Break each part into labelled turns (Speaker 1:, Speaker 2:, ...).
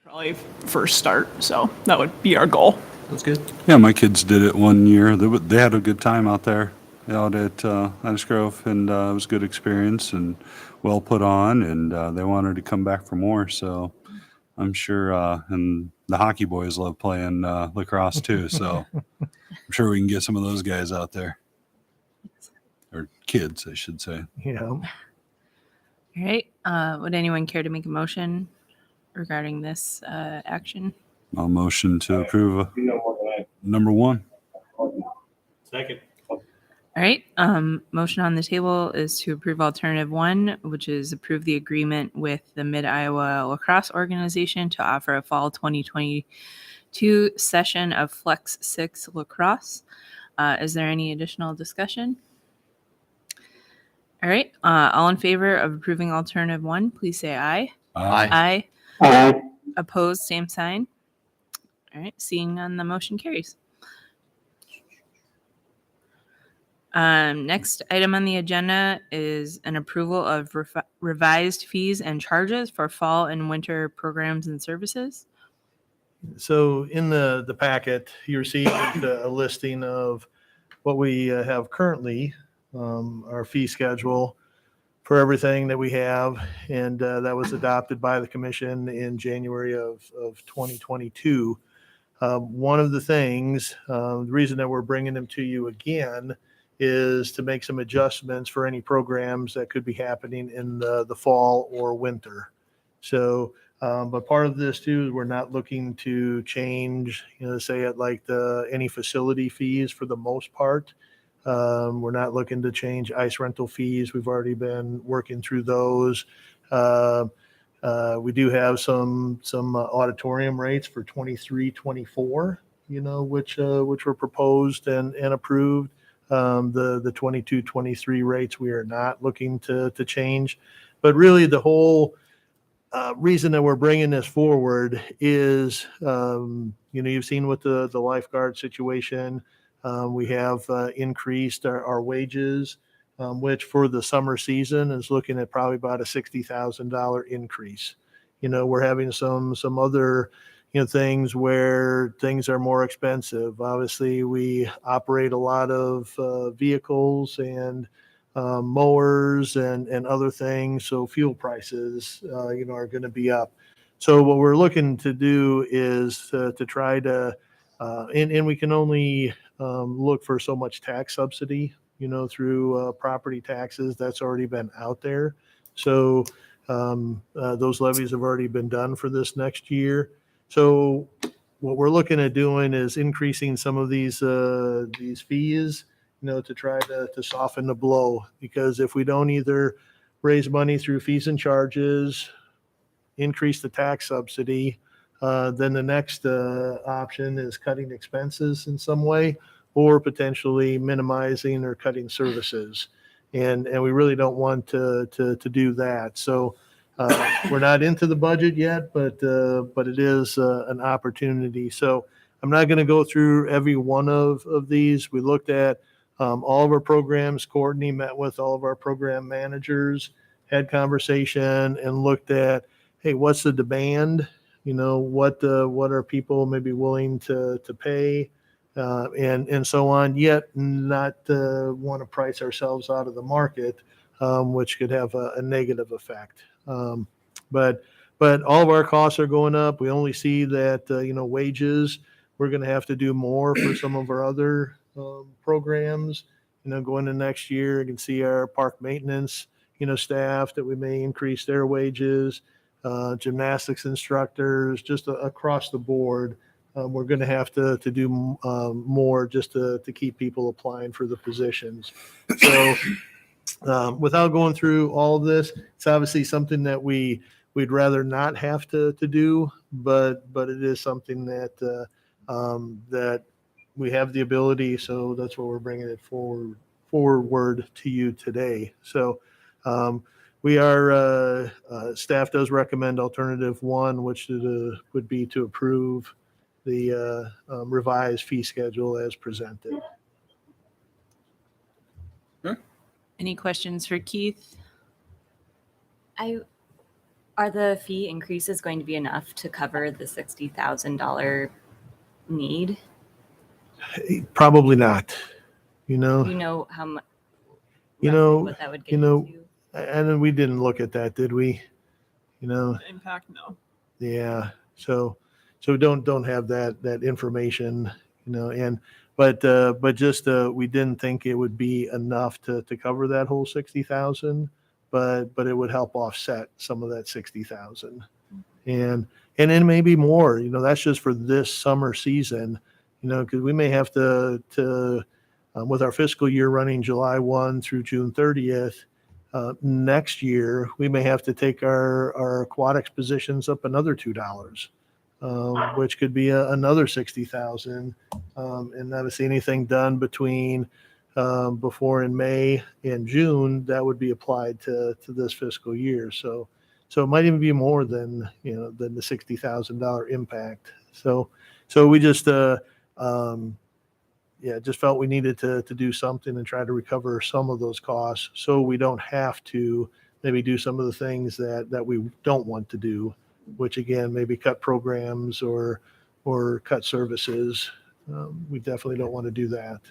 Speaker 1: probably first start. So that would be our goal.
Speaker 2: That's good.
Speaker 3: Yeah, my kids did it one year. They had a good time out there, out at Honest Grove, and it was a good experience and well put on, and they wanted to come back for more. So I'm sure, and the hockey boys love playing lacrosse too. So I'm sure we can get some of those guys out there, or kids, I should say.
Speaker 4: Yeah.
Speaker 5: All right. Would anyone care to make a motion regarding this action?
Speaker 3: I'll motion to approve number one.
Speaker 2: Second.
Speaker 5: All right. Motion on the table is to approve alternative one, which is approve the agreement with the Mid-Iowa Lacrosse Organization to offer a fall 2022 session of Flex 6 lacrosse. Is there any additional discussion? All right. All in favor of approving alternative one, please say aye.
Speaker 2: Aye.
Speaker 5: Aye. Opposed, same sign. All right. Seeing none, the motion carries. Next item on the agenda is an approval of revised fees and charges for fall and winter programs and services.
Speaker 4: So in the packet, you received a listing of what we have currently, our fee schedule for everything that we have. And that was adopted by the commission in January of 2022. One of the things, the reason that we're bringing them to you again is to make some adjustments for any programs that could be happening in the fall or winter. So, but part of this too, is we're not looking to change, say at like any facility fees for the most part. We're not looking to change ice rental fees. We've already been working through those. We do have some auditorium rates for 23, 24, which were proposed and approved. The 22, 23 rates we are not looking to change. But really the whole reason that we're bringing this forward is, you've seen with the lifeguard situation, we have increased our wages, which for the summer season is looking at probably about a $60,000 increase. We're having some other things where things are more expensive. Obviously, we operate a lot of vehicles and mowers and other things. So fuel prices, are going to be up. So what we're looking to do is to try to, and we can only look for so much tax subsidy, through property taxes. That's already been out there. So those levies have already been done for this next year. So what we're looking at doing is increasing some of these fees, to try to soften the blow. Because if we don't either raise money through fees and charges, increase the tax subsidy, then the next option is cutting expenses in some way, or potentially minimizing or cutting services. And we really don't want to do that. So we're not into the budget yet, but it is an opportunity. So I'm not going to go through every one of these. We looked at all of our programs. Courtney met with all of our program managers, had conversation, and looked at, hey, what's the demand? What are people maybe willing to pay, and so on. Yet not want to price ourselves out of the market, which could have a negative effect. But all of our costs are going up. We only see that, wages, we're going to have to do more for some of our other programs, going to next year. You can see our park maintenance, staff that we may increase their wages, gymnastics instructors, just across the board. We're going to have to do more just to keep people applying for the positions. So without going through all of this, it's obviously something that we'd rather not have to do, but it is something that that we have the ability. So that's what we're bringing it forward to you today. So we are staff does recommend alternative one, which would be to approve the revised fee schedule as presented.
Speaker 5: Any questions for Keith?
Speaker 6: I Are the fee increases going to be enough to cover the $60,000 need?
Speaker 4: Probably not. You know,
Speaker 6: Do you know how much?
Speaker 4: You know-
Speaker 6: what that would get
Speaker 4: you know-
Speaker 6: into?
Speaker 4: and then we didn't look at that, did we? You know,
Speaker 1: The impact, no.
Speaker 4: yeah. So don't have that information, you know, but just we didn't think it would be enough to cover that whole 60,000, but it would help offset some of that 60,000. And then maybe more, you know, that's just for this summer season, you know, because we may have to with our fiscal year running July 1 through June 30th, next year, we may have to take our aquatics positions up another $2, which could be another 60,000. And not to see anything done between before in May and June, that would be applied to this fiscal year. So it might even be more than, you know, than the $60,000 impact. So we just, just felt we needed to do something and try to recover some of those costs so we don't have to maybe do some of the things that we don't want to do, which again, maybe cut programs or cut services. We definitely don't want to do that.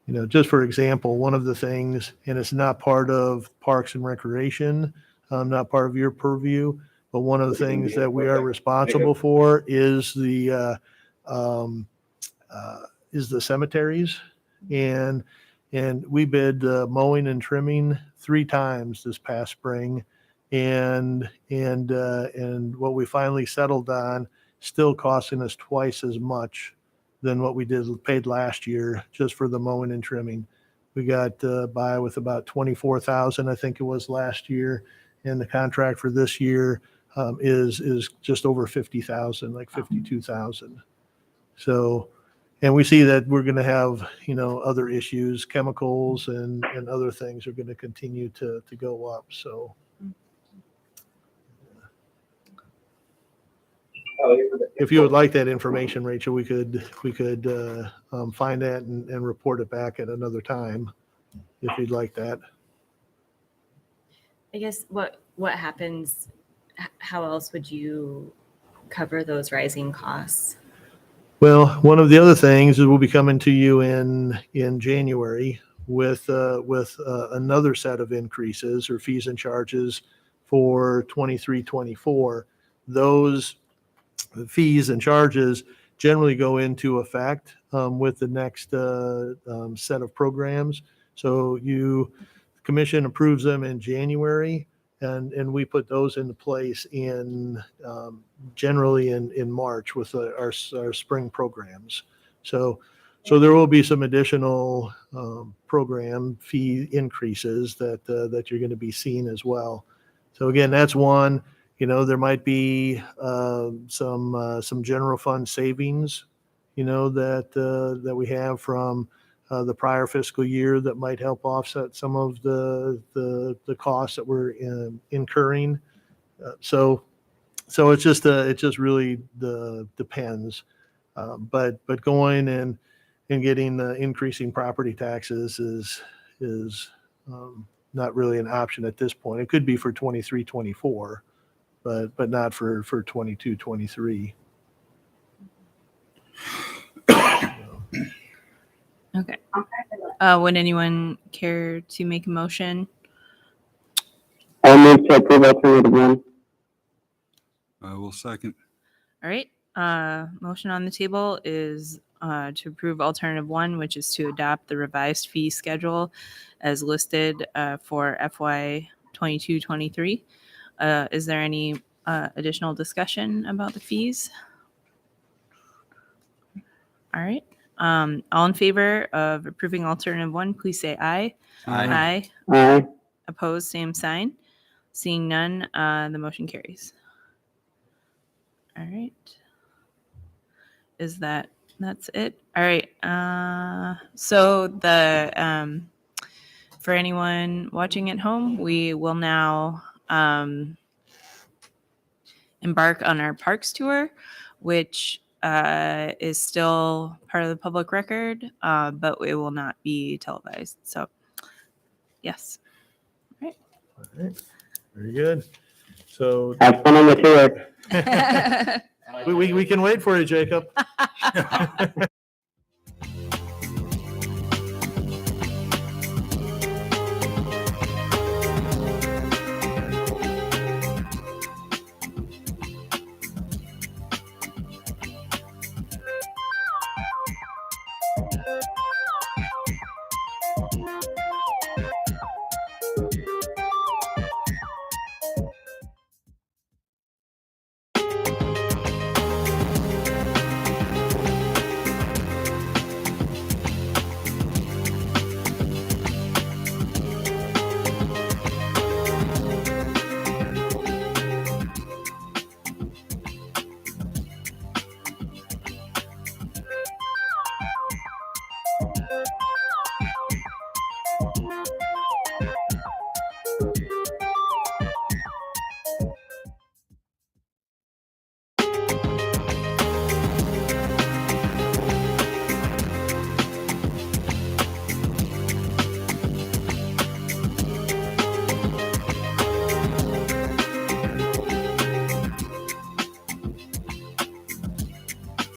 Speaker 4: You know, just for example, one of the things, and it's not part of Parks and Recreation, not part of your purview, but one of the things that we are responsible for is the cemeteries, and we bid mowing and trimming 3 times this past spring, and what we finally settled on still costing us twice as much than what we paid last year just for the mowing and trimming. We got by with about 24,000, I think it was last year, and the contract for this year is just over 50,000, like 52,000. So, and we see that we're going to have, you know, other issues, chemicals and other things are going to continue to go up. So if you would like that information, Rachel, we could find that and report it back at another time if you'd like that.
Speaker 6: I guess what happens, how else would you cover those rising costs?
Speaker 4: Well, one of the other things is we'll be coming to you in January with another set of increases or fees and charges for 23-24. Those fees and charges generally go into effect with the next set of programs. So commission approves them in January, and we put those into place in generally in March with our spring programs. So there will be some additional program fee increases that you're going to be seeing as well. So again, that's one. You know, there might be some general fund savings, you know, that we have from the prior fiscal year that might help offset some of the costs that we're incurring. So it's just really depends. But going and getting increasing property taxes is not really an option at this point. It could be for 23-24. But not for 22-23.
Speaker 5: Okay. Would anyone care to make a motion?
Speaker 7: I'll move to approve alternative 1.
Speaker 3: I will second.
Speaker 5: All right. Motion on the table is to approve alternative 1, which is to adopt the revised fee schedule as listed for FY 22-23. Is there any additional discussion about the fees? All right. All in favor of approving alternative 1, please say aye.
Speaker 2: Aye.
Speaker 7: Aye.
Speaker 5: Opposed, same sign. Seeing none, the motion carries. All right. That's it? All right. So for anyone watching at home, we will now embark on our parks tour, which is still part of the public record, but it will not be televised. So, yes.
Speaker 4: All right. Very good. So
Speaker 7: Have fun on the tour.
Speaker 4: we can wait for you, Jacob.